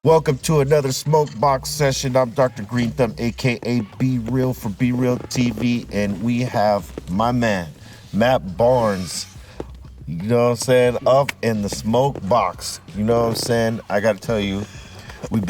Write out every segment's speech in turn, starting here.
Welcome to another Smokebox session. I'm Dr. Green Thumb, aka Be Real for Be Real TV, and we have my man, Matt Barnes. You know what I'm saying? Up in the smoke box. You know what I'm saying? I gotta tell you, we've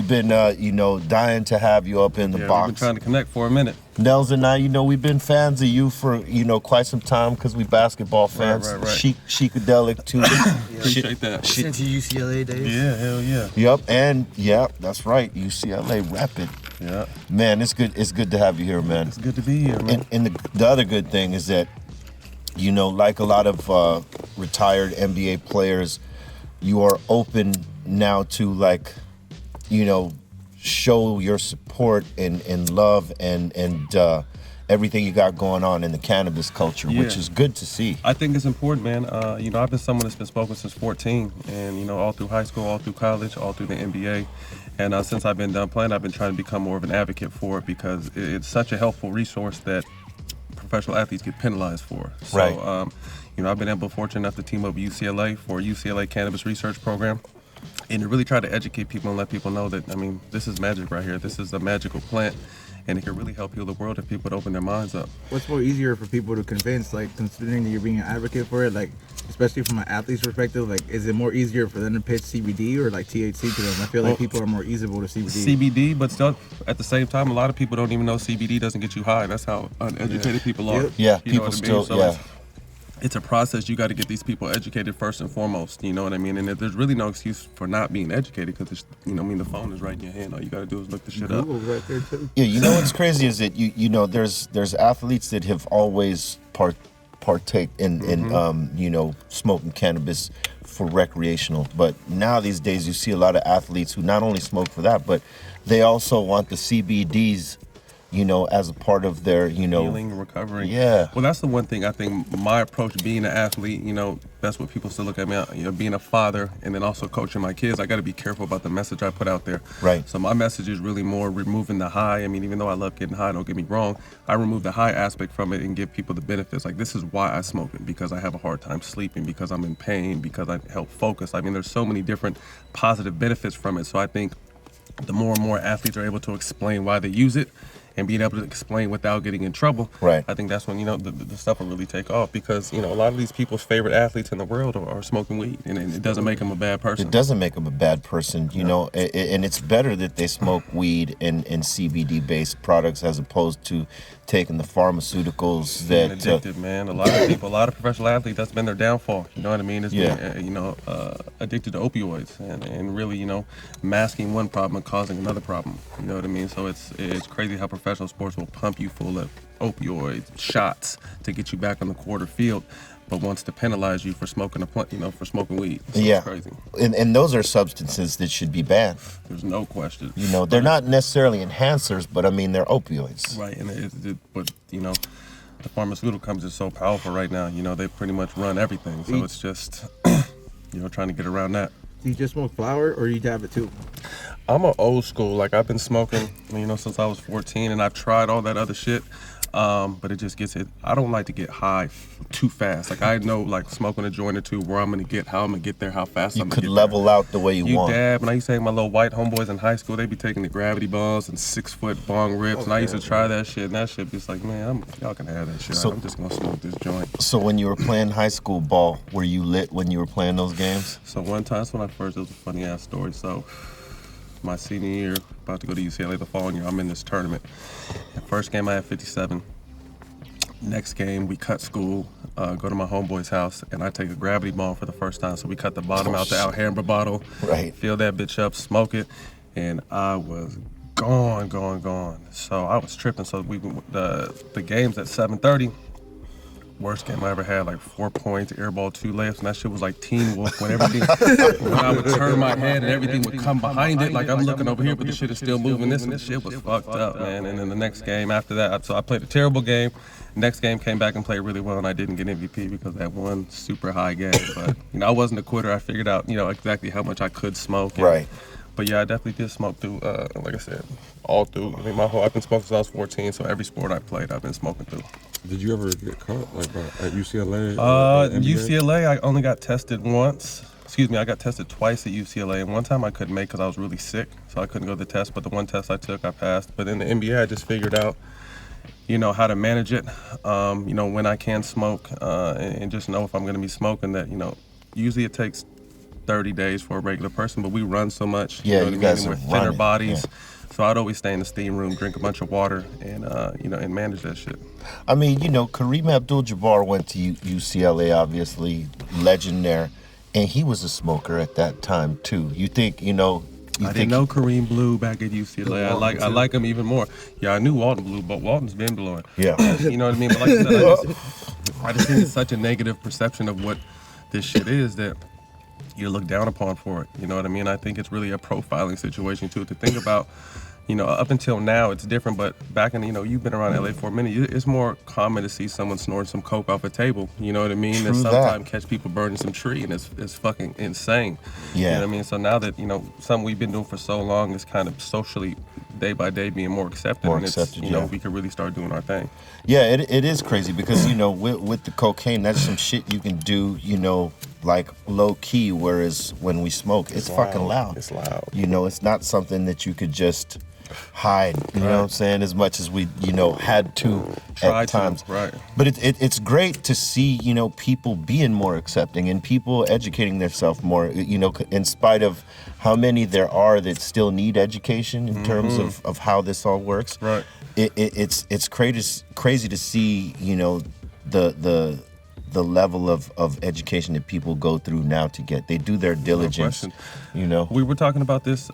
been dying to have you up in the Yeah, box. we've been trying to connect for a minute. Nels and I, we've been fans of you for, quite some time because we basketball fans. Right. Chicadelic too. Appreciate that. Since your UCLA days. Yeah, hell yeah. Yep, that's right. UCLA Rapid. Yeah. Man, it's good. It's good to have you here, man. It's good to be here, man. And the other good thing is that, like a lot of retired NBA players, you are open now to show your support and love and everything you got going on in the cannabis culture, which is good to see. I think it's important, man. I've been someone that's been smoking since 14, and all through high school, all through college, all through the NBA. And since I've been done playing, I've been trying to become more of an advocate for it because it's such a helpful resource that professional athletes get penalized for. So, right. I've been fortunate enough to team up with UCLA for UCLA Cannabis Research Program. And to really try to educate people and let people know that, this is magic right here. This is a magical plant, and it can really help heal the world if people would open their minds up. What's more easier for people to convince, considering that you're being an advocate for it, especially from an athlete's perspective, is it more easier for them to pitch CBD or THC to them? I feel like people are more easable to CBD. CBD, but still, at the same time, a lot of people don't even know CBD doesn't get you high. That's how uneducated people are. Yeah, You know people what I mean? still, yeah. It's a process. You got to get these people educated first and foremost. You know what I mean? And there's really no excuse for not being educated because the phone is right in your hand. All you got to do is look the shit up. Google's right there too. Yeah, what's crazy is that there's athletes that have always partake in smoking cannabis for recreational, but now these days you see a lot of athletes who not only smoke for that, but they also want the CBDs as a part of their, healing and recovery. Yeah. Well, that's the one thing I think my approach being an athlete, that's what people still look at me, being a father and then also coaching my kids, I got to be careful about the message I put out there. Right. So my message is really more removing the high. Even though I love getting high, don't get me wrong, I remove the high aspect from it and give people the benefits. This is why I smoke it, because I have a hard time sleeping, because I'm in pain, because I help focus. There's so many different positive benefits from it. So I think the more and more athletes are able to explain why they use it, and being able to explain without getting in trouble, right? I think that's when the stuff will really take off, because a lot of these people's favorite athletes in the world are smoking weed, and it doesn't make them a bad person. It doesn't make them a bad person, and it's better that they smoke weed and CBD based products as opposed to taking the pharmaceuticals that addicted, man. A lot of professional athletes, that's been their downfall. You know what I mean? It's been, addicted to opioids and really, masking one problem and causing another problem. You know what I mean? So it's crazy how professional sports will pump you full of opioids, shots to get you back on the court or field, but wants to penalize you for smoking for smoking weed. So it's crazy. And those are substances that should be banned. There's no question. They're not necessarily enhancers, but they're opioids. Right, and but the pharmaceutical companies are so powerful right now. They pretty much run everything. So it's just trying to get around that. Do you just smoke flower or you dab it too? I'm an old school. I've been smoking, since I was 14, and I've tried all that other shit. But it just gets it. I don't like to get high too fast. I know, smoking a joint or two, where I'm gonna get, how I'm gonna get there, how fast I'm gonna get there. You could level out the way you want. You dab, and I used to take my little white homeboys in high school. They be taking the gravity bombs and 6-foot bong rips, and I used to try that shit. And that shit be like, man, y'all can have that shit. I'm just gonna smoke this joint. So when you were playing high school ball, were you lit when you were playing those games? So one time, it was a funny ass story. So my senior year, about to go to UCLA the following year, I'm in this tournament. The first game I had 57. Next game, we cut school, go to my homeboy's house, and I take a gravity bomb for the first time. So we cut the bottom out the Alhambra bottle, right? Fill that bitch up, smoke it, and I was gone. So I was tripping. So the game's at 7:30. Worst game I ever had, 4 points, airball, 2 layups, and that shit was like Teen Wolf when everything, when I would turn my head and everything would come behind it, I'm looking over here, but the shit is still moving. This shit was fucked up, man. And then the next game after that, so I played a terrible game. Next game, came back and played really well, and I didn't get MVP because of that one super high game. But I wasn't a quitter. I figured out, exactly how much I could smoke. Right. But yeah, I definitely did smoke through, like I said, all through. I've been smoking since I was 14, so every sport I played, I've been smoking through. Did you ever get caught at UCLA? UCLA, I only got tested once. excuse me, I got tested twice at UCLA, and one time I couldn't make because I was really sick, so I couldn't go to the test. But the one test I took, I passed. But in the NBA, I just figured out, how to manage it, when I can smoke, and just know if I'm going to be smoking that, usually it takes 30 days for a regular person, but we run so much, Yeah, you know you what I mean? guys And we're are thinner running, bodies. yeah. So I'd always stay in the steam room, drink a bunch of water, and, and manage that shit. I mean, Kareem Abdul-Jabbar went to UCLA, obviously, legend there, and he was a smoker at that time too. You think, I didn't know Kareem blew back at UCLA. I like him even more. Yeah, I knew Walton blew, but Walton's been blowing. Yeah. You know what I mean? But like I said, I just think it's such a negative perception of what this shit is that you look down upon for it. You know what I mean? I think it's really a profiling situation too. To think about, up until now it's different, but back in, you've been around LA for a minute, it's more common to see someone snorting some coke off a table. You know what I mean? True And that. sometimes catch people burning some tree, and it's fucking insane. Yeah. You know what I mean? So now that, something we've been doing for so long is kind of socially, day by day, being more accepted. More and accepted, it's, yeah. we could really start doing our thing. Yeah, it is crazy because, with the cocaine, that's some shit you can do, like low key, whereas when we smoke, it's fucking loud. It's loud. It's not something that you could just hide, you know what I'm saying, as much as we, had to Try at to, times. right. But it's great to see, people being more accepting and people educating themselves more, in spite of how many there are that still need education in terms of how this all works. Right. It's crazy to see, the level of education that people go through now to get. They do their diligence, We were talking about this,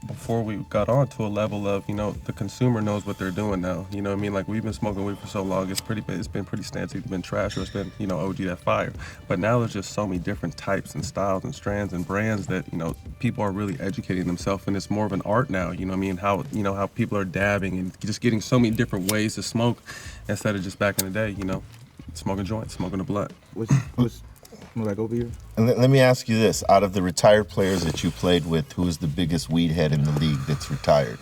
before we got on to a level of, the consumer knows what they're doing now. You know what I mean? Like, we've been smoking weed for so long, it's been pretty standard. It's been trash, or it's been, OG that fire. But now there's just so many different types and styles and strands and brands that, people are really educating themselves, and it's more of an art now. You know what I mean? How people are dabbing and just getting so many different ways to smoke instead of just back in the day, smoking joints, smoking a blunt. What's more like over here? And let me ask you this: out of the retired players that you played with, who is the biggest weed head in the league that's retired?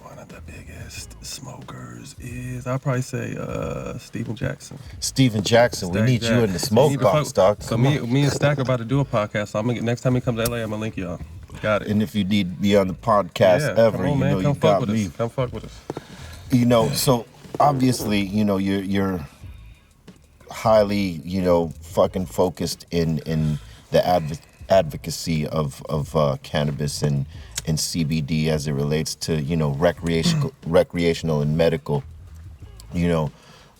One of the biggest smokers is, I'll probably say, Steven Jackson. Steven Jackson. We need you in the smoke box, dog. So me and Stack are about to do a podcast. So next time he comes to LA, I'm gonna link y'all. Got it. And if you need to be on the podcast Yeah, ever, come on, man. you Come fuck got with me. us. Come fuck with us. So obviously, you're highly, fucking focused in the advocacy of cannabis and CBD as it relates to, recreational and medical. A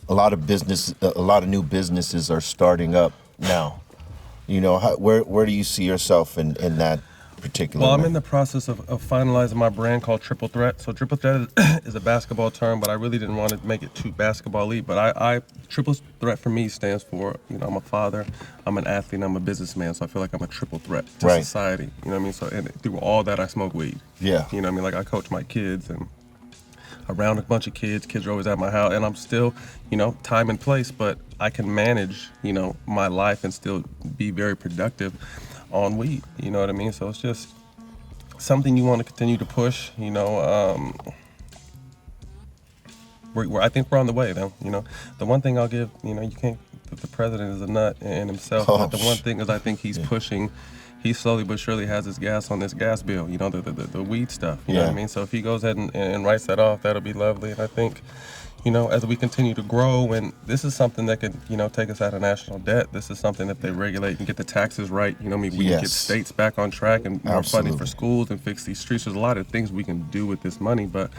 lot of new businesses are starting up now. Where do you see yourself in that particular? Well, I'm in the process of finalizing my brand called Triple Threat. So Triple Threat is a basketball term, but I really didn't want to make it too basketball-y. But I Triple Threat for me stands for, I'm a father, I'm an athlete, and I'm a businessman. So I feel like I'm a triple threat to Right. society. You know what I mean? So and through all that, I smoke weed. Yeah. You know what I mean? Like, I coach my kids and around a bunch of kids. Kids are always at my house, and I'm still, time and place, but I can manage, my life and still be very productive on weed. You know what I mean? So it's just something you want to continue to push. I think we're on the way, though. The one thing I'll give, you can't. The president is a nut in himself. Oh, But the one thing is, I think he's pushing. He slowly but surely has his gas on this gas bill. The weed stuff. You know what I mean? So if he goes ahead and writes that off, that'll be lovely. And I think, as we continue to grow, and this is something that could, take us out of national debt. This is something that they regulate and get the taxes right. We can get states back on track and more funding for schools and fix these streets. There's a lot of things we can do with this money, but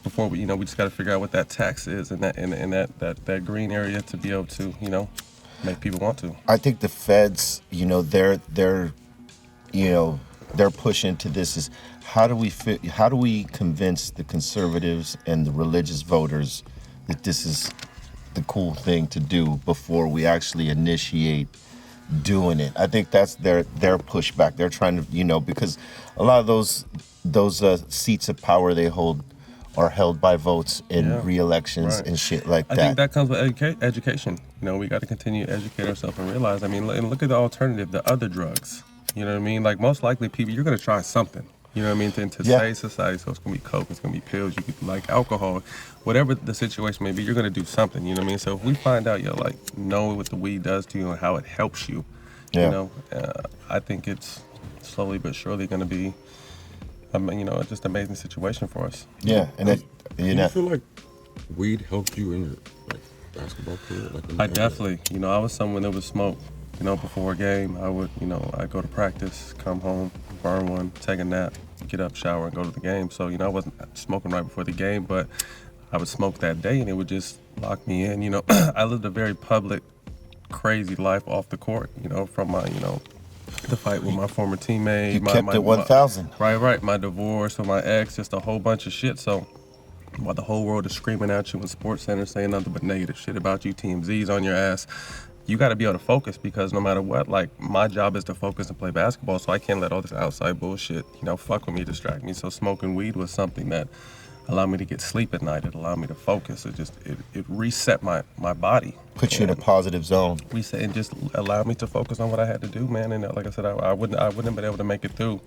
before we just got to figure out what that tax is and that green area to be able to, make people want to. I think the feds, their push into this is how do we convince the conservatives and the religious voters that this is the cool thing to do before we actually initiate doing it. I think that's their pushback. They're trying to, because a lot of those seats of power they hold are held by votes in re-elections and shit like that. I think that comes with education. We got to continue to educate ourselves and realize, and look at the alternative, the other drugs. You know what I mean? Like, most likely people, you're going to try something. You know what I mean? In today's society, so it's going to be coke, it's going to be pills, you could like alcohol, whatever the situation may be, you're going to do something. You know what I mean? So if we find out, know what the weed does to you and how it helps you, Yeah. You know, I think it's slowly but surely going to be, you know, just an amazing situation for us. Yeah, and it, Do you feel like weed helped you in your like basketball career? Like I definitely, you know, I was someone that would smoke, you know, before a game. I would, you know, I'd go to practice, come home, burn one, take a nap, get up, shower, and go to the game. So, you know, I wasn't smoking right before the game, but I would smoke that day and it would just lock me in. You know, I lived a very public, crazy life off the court, you know, from my, you know, the fight with my former teammate. You kept it 1,000. Right. My divorce with my ex, just a whole bunch of shit. So while the whole world is screaming at you in Sports Center saying nothing but negative shit about you, Team Z's on your ass, you got to be able to focus, because no matter what, like, my job is to focus and play basketball, so I can't let all this outside bullshit, you know, fuck with me, distract me. So smoking weed was something that allowed me to get sleep at night. It allowed me to focus. It reset my body. Put you in a positive zone. Reset and just allowed me to focus on what I had to do, man. And like I said, I wouldn't have been able to make it through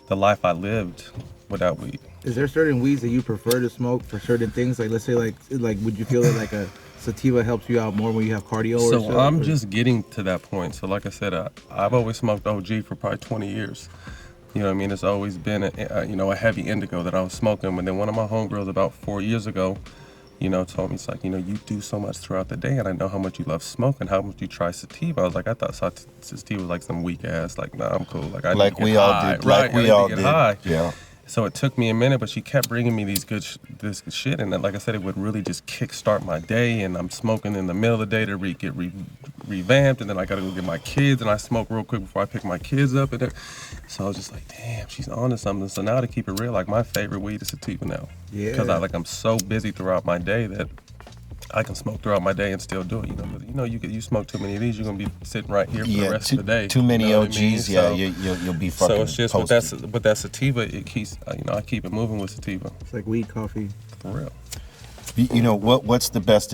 the life I lived without weed. Is there certain weeds that you prefer to smoke for certain things? Like, let's say, like would you feel that like a sativa helps you out more when you have cardio? So I'm just getting to that point. So like I said, I've always smoked OG for probably 20 years. You know what I mean? It's always been a heavy indigo that I was smoking. But then one of my homegirls about 4 years ago, you know, told me, it's like, you know, you do so much throughout the day, and I know how much you love smoking, how much you try sativa. I was like, I thought sativa was like some weak ass, like, nah, I'm cool. Like, I Like we all did. Like we all did. Yeah. So it took me a minute, but she kept bringing me this good shit, and then, like I said, it would really just kickstart my day. And I'm smoking in the middle of the day to get revamped, and then I gotta go get my kids, and I smoke real quick before I pick my kids up. So I was just like, damn, she's on to something. So now, to keep it real, like, my favorite weed is sativa now. Yeah. Because I'm so busy throughout my day that I can smoke throughout my day and still do it. You know, you smoke too many of these, you're gonna be sitting right here for the rest of the day. Too many you know OGs, I mean? yeah, you'll be fucking. So it's just posted. with that sativa, it keeps, you know, I keep it moving with sativa. It's like weed coffee. For real. You know what's the best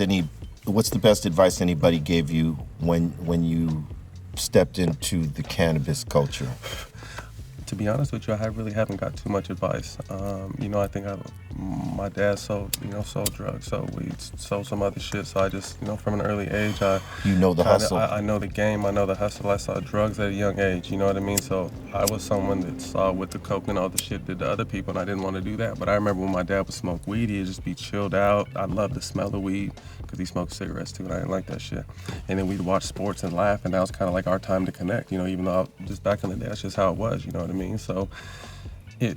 advice anybody gave you when you stepped into the cannabis culture? To be honest with you, I really haven't got too much advice. You know, I think my dad sold drugs, sold weed, sold some other shit. So I just, you know, from an early age, You know the hustle. I know the game. I know the hustle. I saw drugs at a young age. You know what I mean? So I was someone that saw what the coke and all the shit did to other people, and I didn't want to do that. But I remember when my dad would smoke weed, he'd just be chilled out. I loved the smell of weed because he smoked cigarettes too, and I didn't like that shit. And then we'd watch sports and laugh, and that was kind of like our time to connect. You know, even though just back in the day, that's just how it was. You know what I mean? So it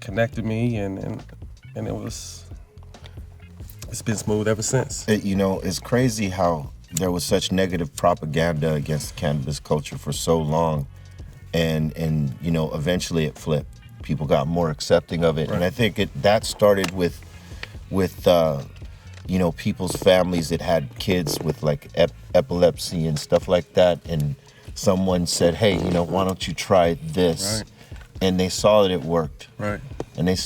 connected me, and it's been smooth ever since. You know, it's crazy how there was such negative propaganda against the cannabis culture for so long, and you know, eventually it flipped. People got more accepting of it, Right. and I think that started with you know, people's families that had kids with like epilepsy and stuff like that, and someone said, hey, you know, why don't you try this? Right. And they saw that it worked. Right. And they,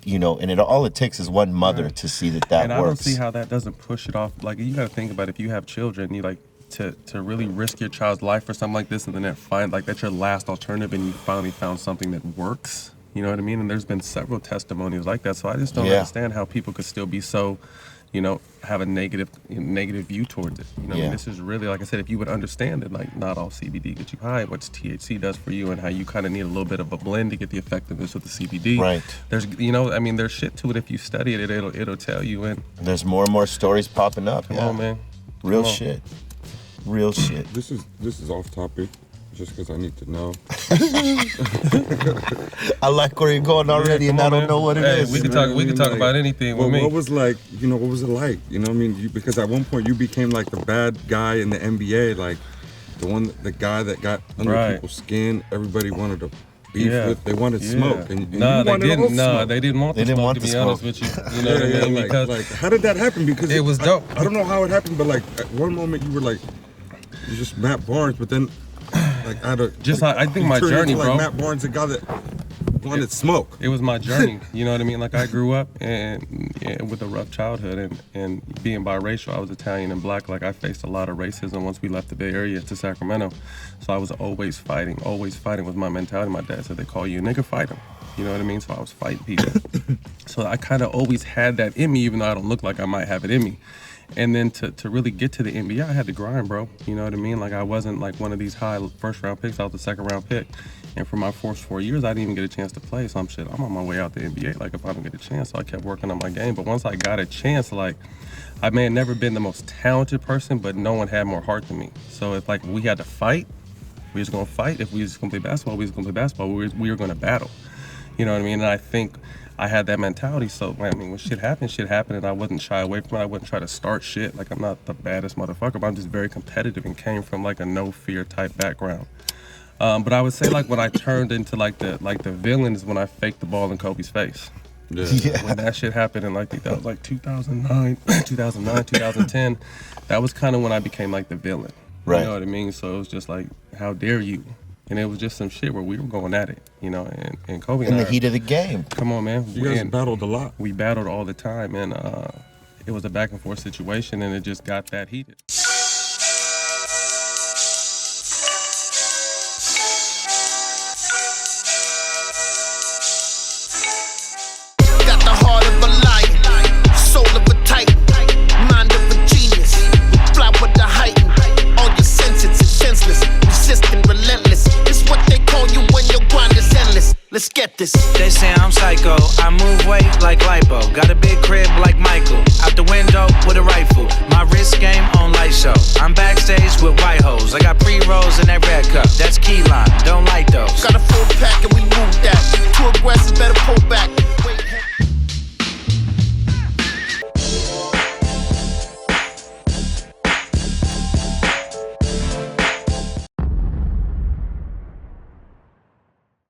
you know, and all it takes is one mother Right. to see that And I don't works. see how that doesn't push it off. Like, you got to think about, if you have children, you like to really risk your child's life for something like this, and then that's your last alternative, and you finally found something that works. You know what I mean? And there's been several testimonials like that. So I just don't understand how people could still be so, you know, have a negative view towards it. You know, I mean, this is really, like I said, if you would understand it, like, not all CBD gets you high, what THC does for you, and how you kind of need a little bit of a blend to get the effectiveness of the CBD. Right. There's, you know, I mean, there's shit to it. If you study it, it'll tell you. And There's more and more stories popping up. come on, man. Real Come on. shit. Real shit. This is off topic, just because I need to know. I like where you're going already, and I don't know what it is. We can talk about anything with me. What was like, you know, what was it like? You know what I mean? Because at one point you became like the bad guy in the NBA, like the guy that got under Right. people's skin. Everybody wanted to beef Yeah. with. They wanted Yeah. smoke, and Nah, you they wanted all didn't. Nah, smoke. they didn't want They the didn't smoke, want to the be smoke. honest with you. You know what I mean? Because like, how did that happen? Because it was dope. I don't know how it happened, but like at one moment you were like, you're just Matt Barnes, but then like I think my turned journey, into, like, bro. Matt Barnes, the guy that wanted smoke. It was my journey. You know what I mean? Like, I grew up and with a rough childhood, and being biracial, I was Italian and black. Like, I faced a lot of racism once we left the Bay Area to Sacramento. So I was always fighting with my mentality. My dad said, they call you a nigga, fight him. You know what I mean? So I was fighting people. So I kind of always had that in me, even though I don't look like I might have it in me. And then to really get to the NBA, I had to grind, bro. You know what I mean? Like, I wasn't like one of these high first round picks. I was the second round pick. And for my first 4 years, I didn't even get a chance to play. So I'm on my way out the NBA, like, if I don't get a chance. So I kept working on my game. But once I got a chance, like, I may have never been the most talented person, but no one had more heart than me. So if, like, we had to fight, we was going to fight. If we was going to play basketball, we was going to play basketball. We were going to battle. You know what I mean? And I think I had that mentality. So, I mean, when shit happened, and I wasn't shy away from it. I wouldn't try to start shit. Like, I'm not the baddest motherfucker, but I'm just very competitive and came from, like, a no-fear type background. But I would say, like, when I turned into, like the villain is when I faked the ball in Kobe's face. Yeah. When that shit happened in, like, that was, like, 2009, 2010, that was kind of when I became, like, the villain. Right. You know what I mean? So it was just like, how dare you? And it was just some shit where we were going at it, you know, and Kobe In and the heat of the game. come on, man. You guys battled a lot. We battled all the time, and it was a back and forth situation, and it just got that heated. Got the heart of a lion, soul of a titan, mind of a genius, fly with the height. All your senses is senseless, resistant, relentless. It's what they call you when your grind is endless. Let's get this. They say I'm psycho, I move weight like lipo. Got a big crib like Michael, out the window with a rifle. My wrist game on light show. I'm backstage with white hoes. I got pre-rolls in that red cup, that's key lime, don't like